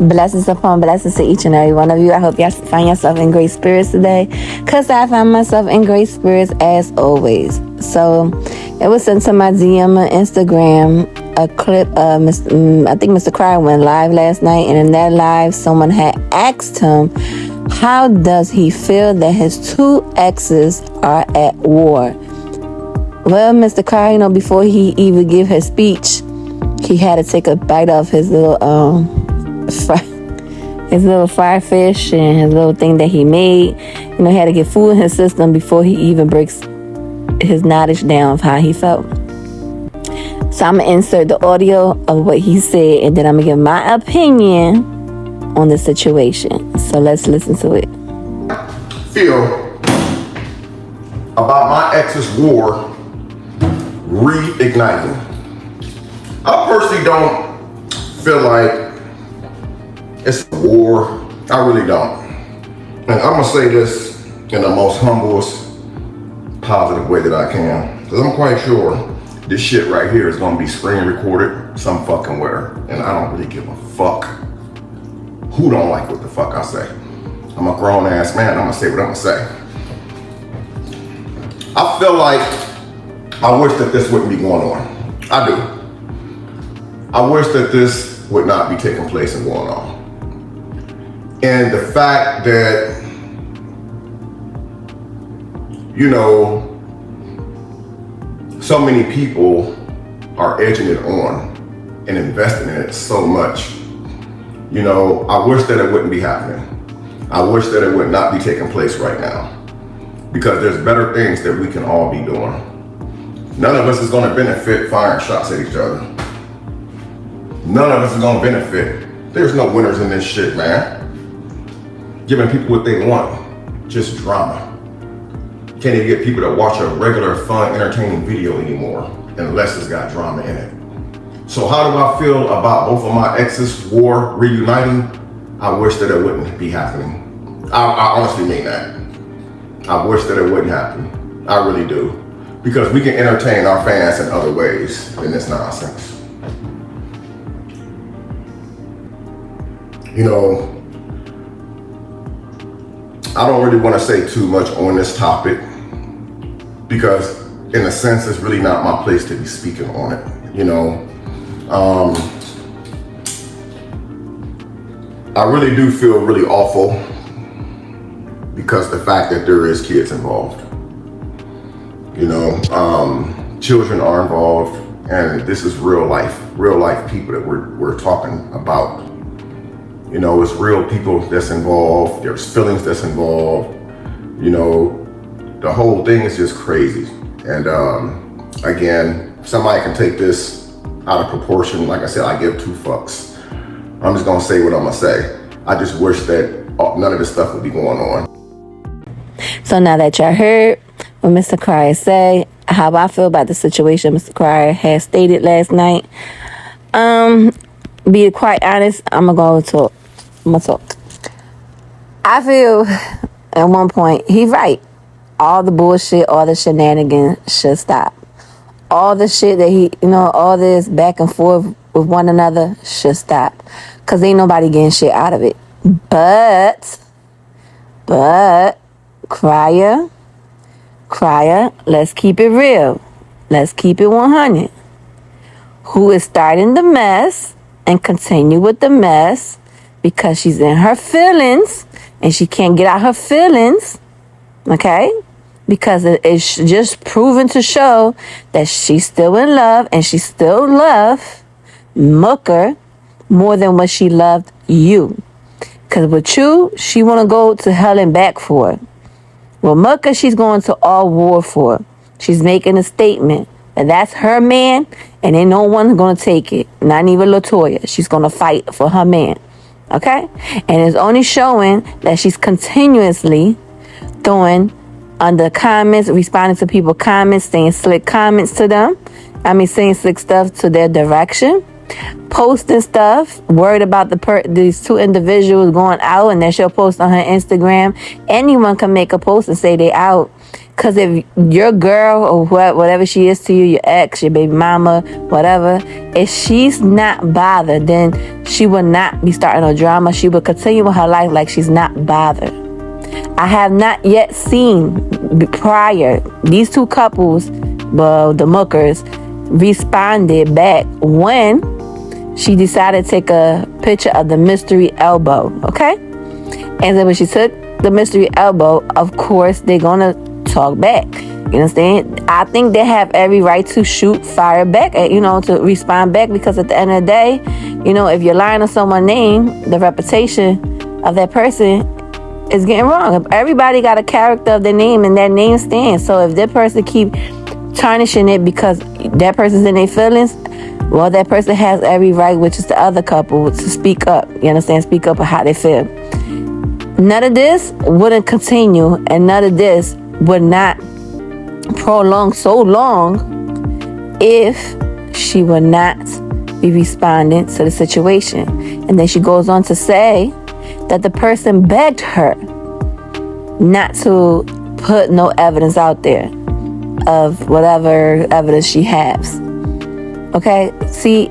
Blessings upon blessings to each and every one of you. I hope y'all find yourself in great spirits today, because I find myself in great spirits as always. So it was sent to my DM on Instagram, a clip of I think Mr. Cry went live last night, and in that live someone had asked him, how does he feel that his two exes are at war? Well, Mr. Cry, before he even give his speech, he had to take a bite of his little fried fish and his little thing that he made. He had to get food in his system before he even breaks his knowledge down of how he felt. So I'm gonna insert the audio of what he said, and then I'm gonna give my opinion on the situation. So let's listen to it. Feel about my ex's war reigniting. I personally don't feel like it's a war. I really don't. And I'm gonna say this in the most humblest, positive way that I can, because I'm quite sure this shit right here is gonna be screen recorded some fucking where, and I don't really give a fuck who don't like what the fuck I say. I'm a grown ass man. I'm gonna say what I'm gonna say. I feel like I wish that this wouldn't be going on. I do. I wish that this would not be taking place and going on. And the fact that, so many people are edging it on and investing in it so much. I wish that it wouldn't be happening. I wish that it would not be taking place right now, because there's better things that we can all be doing. None of us is gonna benefit firing shots at each other. None of us is gonna benefit. There's no winners in this shit, man. Giving people what they want, just drama. Can't even get people to watch a regular, fun, entertaining video anymore, unless it's got drama in it. So how do I feel about both of my exes' war reuniting? I wish that it wouldn't be happening. I honestly mean that. I wish that it wouldn't happen. I really do. Because we can entertain our fans in other ways than this nonsense. I don't really want to say too much on this topic, because in a sense, it's really not my place to be speaking on it. I really do feel really awful because the fact that there is kids involved. Children are involved, and this is real life people that we're talking about. It's real people that's involved. There's feelings that's involved. The whole thing is just crazy. And again, somebody can take this out of proportion. Like I said, I give two fucks. I'm just gonna say what I'm gonna say. I just wish that none of this stuff would be going on. So now that y'all heard what Mr. Cryer say, how I feel about the situation Mr. Cryer has stated last night, be quite honest, I'm gonna talk. I feel at one point he's right. All the bullshit, all the shenanigans should stop. All the shit that all this back and forth with one another should stop, because ain't nobody getting shit out of it. But Cryer, let's keep it real. Let's keep it 100. Who is starting the mess and continue with the mess because she's in her feelings and she can't get out her feelings, okay? Because it's just proven to show that she's still in love, and she still loves Mooker more than what she loved you. Because with you, she want to go to hell and back for it. With Mooker, she's going to all war for it. She's making a statement that that's her man, and ain't no one going to take it. Not even LaToya. She's going to fight for her man. Okay? And it's only showing that she's continuously throwing under comments, responding to people's comments, saying slick comments to them. Saying slick stuff to their direction. Posting stuff, worried about these two individuals going out, and then she'll post on her Instagram. Anyone can make a post and say they out, Because if your girl or whatever she is to you, your ex, your baby mama, whatever, if she's not bothered, then she will not be starting no drama. She will continue with her life like she's not bothered. I have not yet seen prior, these two couples, well, the Mookers, responded back when she decided to take a picture of the mystery elbow, okay? And then when she took the mystery elbow, of course, they're going to talk back. You understand? I think they have every right to shoot fire back, to respond back, because at the end of the day, if you're lying on someone's name, the reputation of that person is getting wrong. Everybody got a character of their name, and that name stands. So if that person keep tarnishing it because that person's in their feelings, well, that person has every right, which is the other couple, to speak up. You understand? Speak up on how they feel. None of this wouldn't continue, and none of this would not prolong so long if she would not be responding to the situation. And then she goes on to say that the person begged her not to put no evidence out there of whatever evidence she has. Okay? See,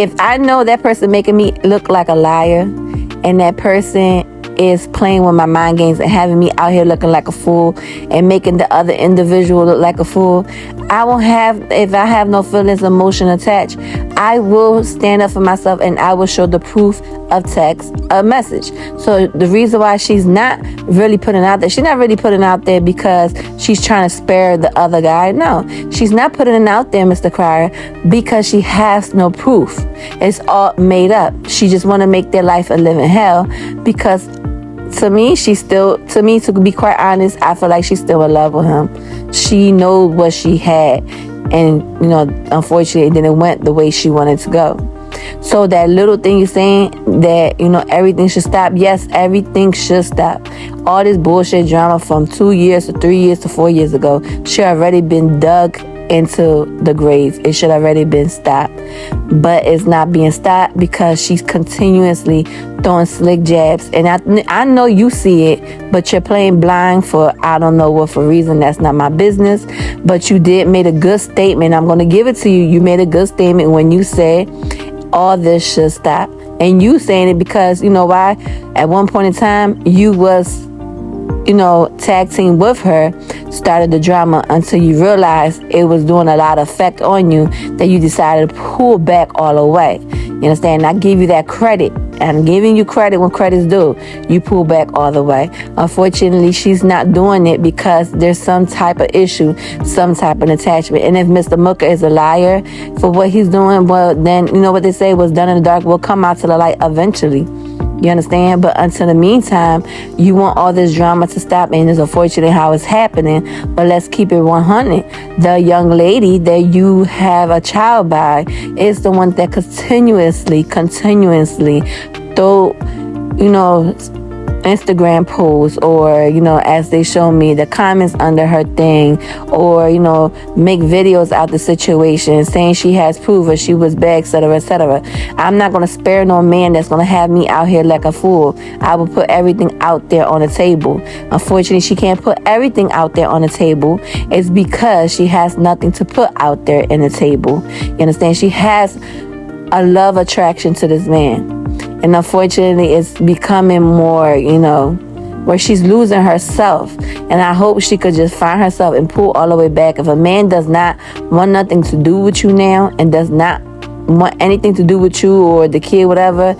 if I know that person making me look like a liar, and that person is playing with my mind games and having me out here looking like a fool and making the other individual look like a fool, if I have no feelings, emotion attached, I will stand up for myself and I will show the proof of text, a message. So the reason why she's not really putting out there, she's not really putting out there because she's trying to spare the other guy. No, she's not putting it out there, Mr. Crier, because she has no proof. It's all made up. She just want to make their life a living hell, because to me, to be quite honest, I feel like she's still in love with him. She knows what she had, and unfortunately, it didn't went the way she wanted to go. So that little thing you're saying that everything should stop. Yes, everything should stop. All this bullshit drama from 2 years to 3 years to 4 years ago should already been dug into the grave. It should already been stopped, but it's not being stopped because she's continuously throwing slick jabs. And I know you see it, but you're playing blind for I don't know what for reason. That's not my business. But you did made a good statement. I'm going to give it to you. You made a good statement when you said all this should stop. And you saying it because you know why? At one point in time, you was tag team with her, started the drama until you realized it was doing a lot of effect on you, that you decided to pull back all the way. You understand? I give you that credit. I'm giving you credit when credit's due. You pull back all the way. Unfortunately, she's not doing it because there's some type of issue, some type of attachment. And if Mr. Mooker is a liar for what he's doing, well, then you know what they say, what's done in the dark will come out to the light eventually. You understand? But until the meantime, you want all this drama to stop, and it's unfortunate how it's happening. But let's keep it 100. The young lady that you have a child by is the one that continuously throw, Instagram posts, or as they show me, the comments under her thing, or make videos out the situation saying she has proof or she was bad, etc., etc. I'm not going to spare no man that's going to have me out here like a fool. I will put everything out there on the table. Unfortunately, she can't put everything out there on the table. It's because she has nothing to put out there in the table. You understand? She has a love attraction to this man. And unfortunately, it's becoming more, where she's losing herself. And I hope she could just find herself and pull all the way back. If a man does not want nothing to do with you now, and does not want anything to do with you or the kid, whatever,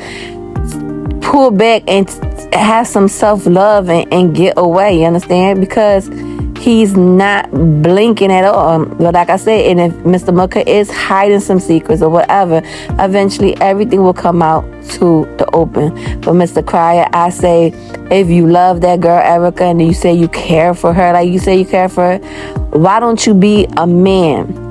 pull back and have some self-love and get away. You understand? Because he's not blinking at all. But like I said, and if Mr. Mooker is hiding some secrets or whatever, eventually everything will come out to the open. But Mr. Crier, I say, if you love that girl Erica, and you say you care for her, like you say you care for her, why don't you be a man?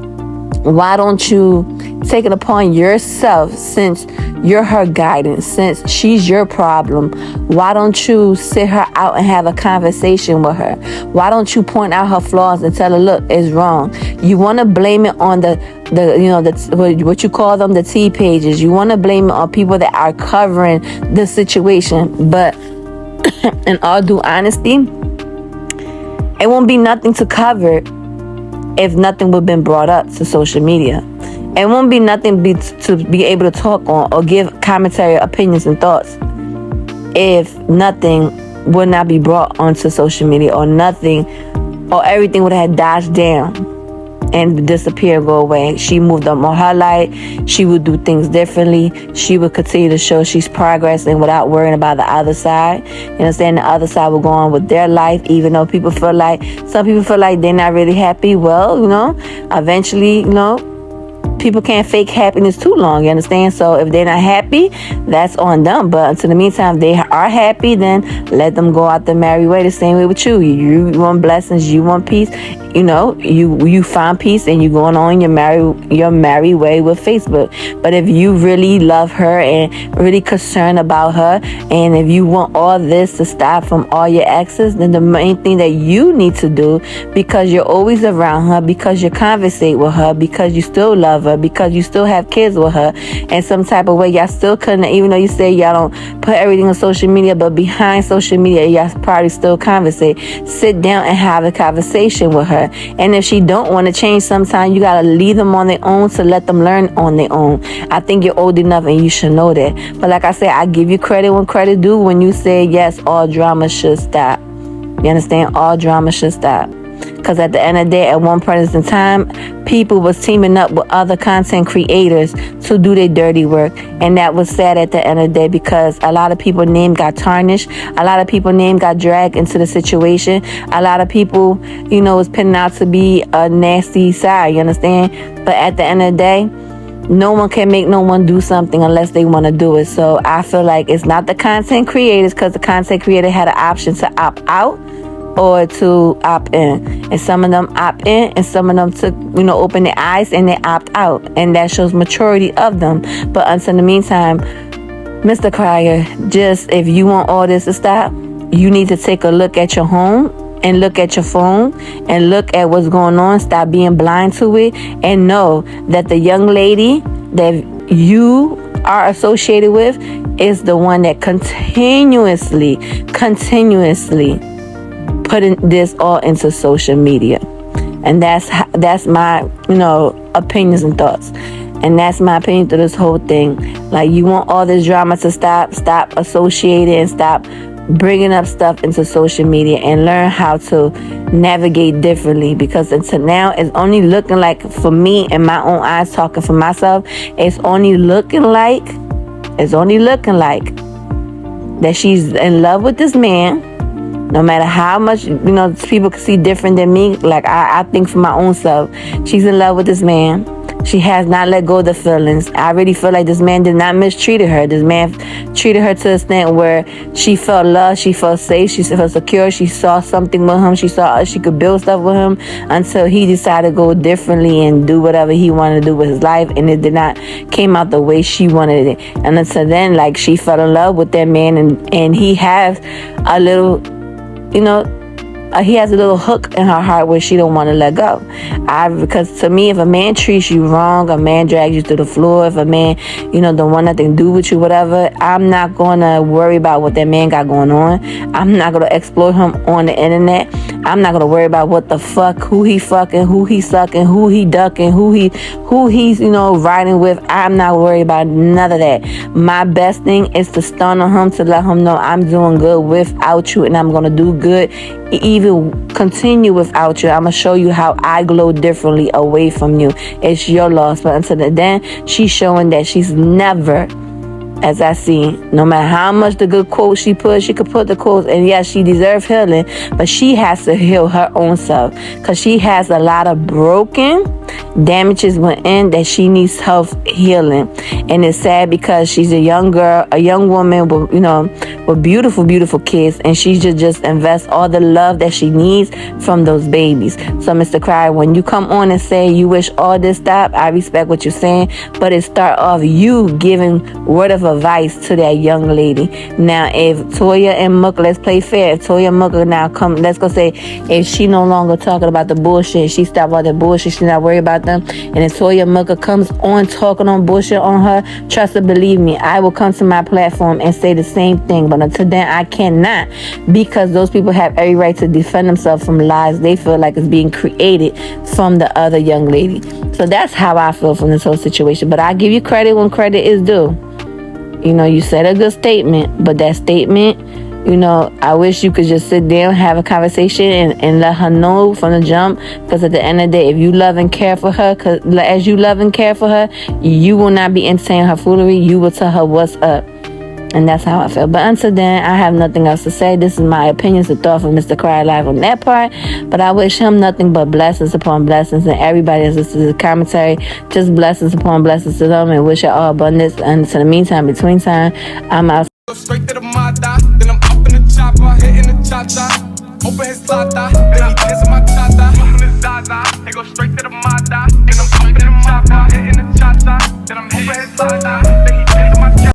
Why don't you take it upon yourself, since you're her guidance, since she's your problem? Why don't you sit her out and have a conversation with her? Why don't you point out her flaws and tell her, look, it's wrong? You want to blame it on what you call them, the T pages. You want to blame it on people that are covering the situation. But in all due honesty, It won't be nothing to cover if nothing would have been brought up to social media. It won't be nothing to be able to talk on or give commentary, opinions, and thoughts if nothing would not be brought onto social media, or nothing, or everything would have dodged down and disappear, go away. She moved up on her life. She would do things differently. She would continue to show she's progressing without worrying about the other side. You understand? The other side will go on with their life, even though some people feel like they're not really happy. Well, eventually, people can't fake happiness too long, you understand? So if they're not happy, that's on them. But until the meantime, if they are happy, then let them go out the merry way. The same way with you. You want blessings, you want peace. You find peace and you going on your merry way with Facebook. But if you really love her and really concerned about her, and if you want all this to stop from all your exes, then the main thing that you need to do, because you're always around her, because you conversate with her, because you still love her, because you still have kids with her, and some type of way y'all still couldn't, even though you say y'all don't put everything on social media, but behind social media y'all probably still conversate. Sit down and have a conversation with her. And if she don't want to change, sometimes you gotta leave them on their own to let them learn on their own. I think you're old enough and you should know that. But like I said, I give you credit when credit due when you say yes, all drama should stop. You understand? All drama should stop. Because at the end of the day, at one point in time, people was teaming up with other content creators to do their dirty work. And that was sad at the end of the day, because a lot of people's name got tarnished. A lot of people's name got dragged into the situation. A lot of people, was pinning out to be a nasty side, you understand? But at the end of the day, no one can make no one do something unless they want to do it. So I feel like it's not the content creators, because the content creator had an option to opt out or to opt in, and some of them opt in, and some of them took, open their eyes and they opt out, and that shows maturity of them. But until the meantime, Mr. Crier, just if you want all this to stop, you need to take a look at your home and look at your phone and look at what's going on. Stop being blind to it, and know that the young lady that you are associated with is the one that continuously putting this all into social media. And that's my opinions and thoughts, and that's my opinion to this whole thing. Like, you want all this drama to stop associating, and stop bringing up stuff into social media, and learn how to navigate differently. Because until now, it's only looking like, for me in my own eyes, talking for myself, it's only looking like that she's in love with this man. No matter how much, people can see different than me. Like, I think for my own self, she's in love with this man. She has not let go of the feelings. I really feel like this man did not mistreat her. This man treated her to the extent where she felt loved, she felt safe, she felt secure. She saw something with him. She saw she could build stuff with him, until he decided to go differently and do whatever he wanted to do with his life, and it did not came out the way she wanted it. And until then, like, she fell in love with that man, and he has a little, he has a little hook in her heart where she don't want to let go. Because to me, if a man treats you wrong, a man drags you to the floor, if a man, don't want nothing to do with you, whatever, I'm not going to worry about what that man got going on. I'm not going to exploit him on the internet. I'm not going to worry about what the fuck, who he fucking, who he sucking, who he ducking, who he's, riding with. I'm not worried about none of that. My best thing is to stun on him, to let him know I'm doing good without you, and I'm going to do good, even continue without you. I'm going to show you how I glow differently away from you. It's your loss. But until then, she's showing that she's never, as I see, no matter how much the good quotes she could put the quotes, and yes, she deserves healing, but she has to heal her own self, because she has a lot of broken damages within that she needs self healing. And it's sad, because she's a young girl, a young woman with, with beautiful kids, and she should just invest all the love that she needs from those babies. So Mr. Crier, when you come on and say you wish all this stopped, I respect what you're saying, but it start off you giving word of advice to that young lady. Now, if Toya and Mook, let's play fair. If Toya and Mook now come, let's go say, if she no longer talking about the bullshit, she stopped all the bullshit, she's not worried about them. And if Toya Mugga comes on talking on bullshit on her, trust and believe me, I will come to my platform and say the same thing. But until then, I cannot, because those people have every right to defend themselves from lies they feel like is being created from the other young lady. So that's how I feel from this whole situation. But I give you credit when credit is due. You know, you said a good statement, but that statement, you know, I wish you could just sit down, have a conversation, and let her know from the jump. Because at the end of the day, if you love and care for her, as you love and care for her, you will not be entertaining her foolery. You will tell her what's up. And that's how I feel. But until then, I have nothing else to say. This is my opinions and thought from Mr. Cry Live on that part. But I wish him nothing but blessings upon blessings. And everybody that's listening to the commentary, just blessings upon blessings to them. And wish you all abundance. And until the meantime, between time, I'm out. Go straight to the Mada, then I'm up in the chopper, hitting the cha-cha. Open his lata, then he kissing my cha-cha. Open his Zaza, he go straight to the Mada, then I'm up in the chopper, hitting the cha-cha. Then I'm open his lata, then he